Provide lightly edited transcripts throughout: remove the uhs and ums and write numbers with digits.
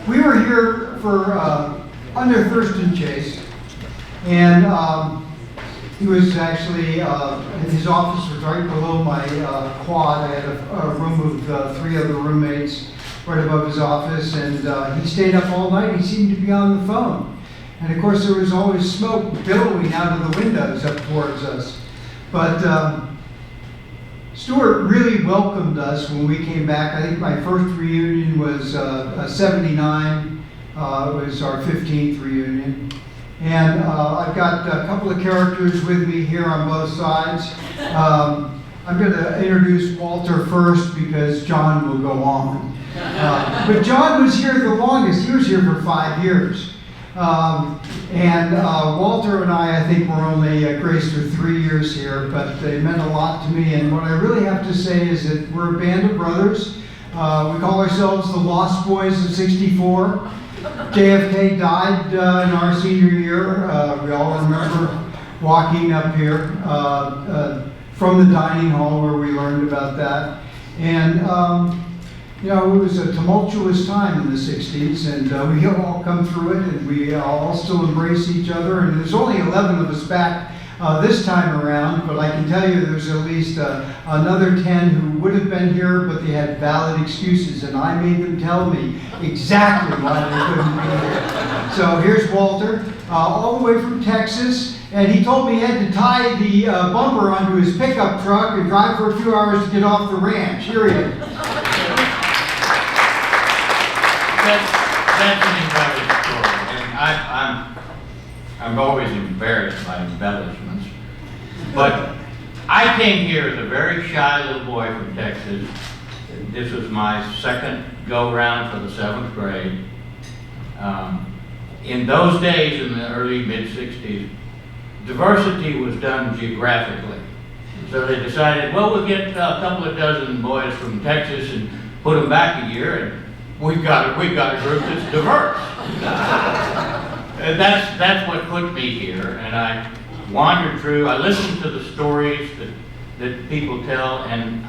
We were here for under Thurston Chase, and he was actually, his office was right below my quad. I had a room with 3 other roommates right above his office, and he stayed up all night. He seemed to be on the phone. And of course there was always smoke billowing out of the windows up towards us. But Stuart really welcomed us when we came back. I think my first reunion was 79. It was our 15th reunion. And I've got a couple of characters with me here on both sides. I'm going to introduce Walter first because John will go on. But John was here the longest. He was here for 5 years. Walter and I think, were only graced with 3 years here, but they meant a lot to me. And what I really have to say is that we're a band of brothers. We call ourselves the Lost Boys of '64. JFK died in our senior year. We all remember walking up here from the dining hall where we learned about that. And you know, it was a tumultuous time in the 60s, and we all come through it, and we all still embrace each other. And there's only 11 of us back this time around, but I can tell you there's at least another 10 who would have been here, but they had valid excuses, and I made them tell me exactly why they couldn't be here. So here's Walter, all the way from Texas, and he told me he had to tie the bumper onto his pickup truck and drive for a few hours to get off the ranch. Here he is. That's an incredible story, and I'm always embarrassed by embellishments. But I came here as a very shy little boy from Texas. This was my second go-round for the 7th grade. In those days, in the early mid-60s, diversity was done geographically. So they decided, well, we'll get a couple of dozen boys from Texas and put them back a year, and we've got a group that's diverse. And that's what put me here. And I wandered through, I listened to the stories that people tell, and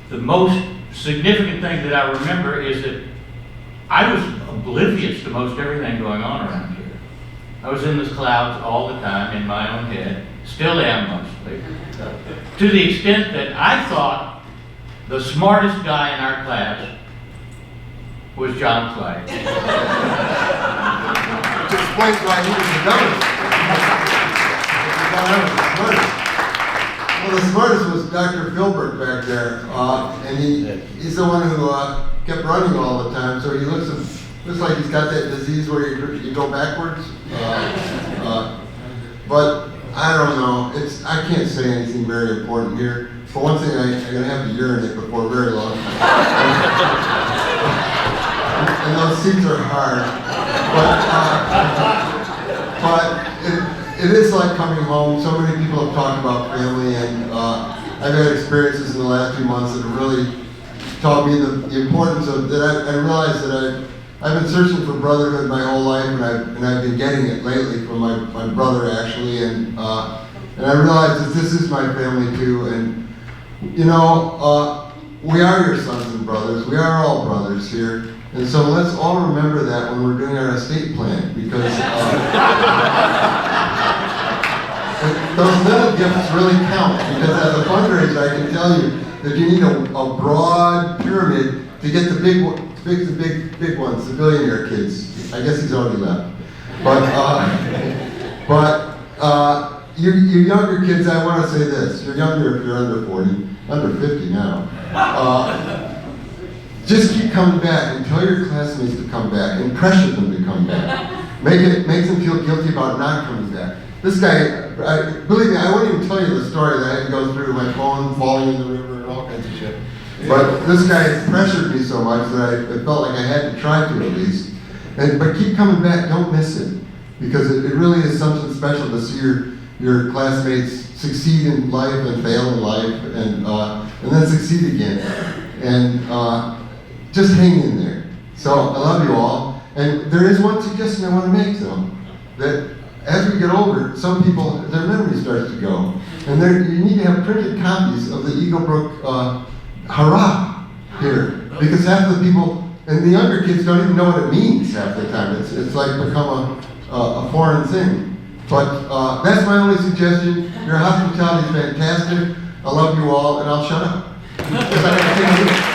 the most significant thing that I remember is that I was oblivious to most everything going on around here. I was in the clouds all the time, in my own head, still am mostly, to the extent that I thought the smartest guy in our class was John Clay. Which explains why he was the dumbest. Well, the smartest was Dr. Philbert back there, and he's the one who kept running all the time. So he looks like he's got that disease where you go backwards. But I don't know. I can't say anything very important here. For one thing, I'm going to have to urinate before very long. And those seats are hard, but it is like coming home. So many people have talked about family, and I've had experiences in the last few months that have really taught me the importance of that. I realized that I've been searching for brotherhood my whole life, and I've been getting it lately from my brother actually, and I realized that this is my family too, and you know, we are your sons and brothers. We are all brothers here. And so let's all remember that when we're doing our estate plan, because those little gifts really count. Because as a fundraiser, I can tell you that you need a broad pyramid to get the big ones, the billionaire kids. I guess he's already left. But you younger kids, I want to say this: you're younger if you're under 40, under 50 now. Just keep coming back and tell your classmates to come back and pressure them to come back. Make them feel guilty about not coming back. This guy, believe me, I won't even tell you the story that I had to go through, my phone falling in the river and all kinds of shit. But this guy pressured me so much that I felt like I had to try to at least. But keep coming back, don't miss it. Because it really is something special to see your classmates succeed in life and fail in life and then succeed again. And just hang in there. So I love you all. And there is one suggestion I want to make though, that as we get older, some people, their memory starts to go. And you need to have printed copies of the Eaglebrook Hurrah here. Because half of the people And the younger kids don't even know what it means half the time. It's like become a foreign thing. But that's my only suggestion. Your hospitality is fantastic. I love you all, and I'll shut up. 'Cause I gotta take a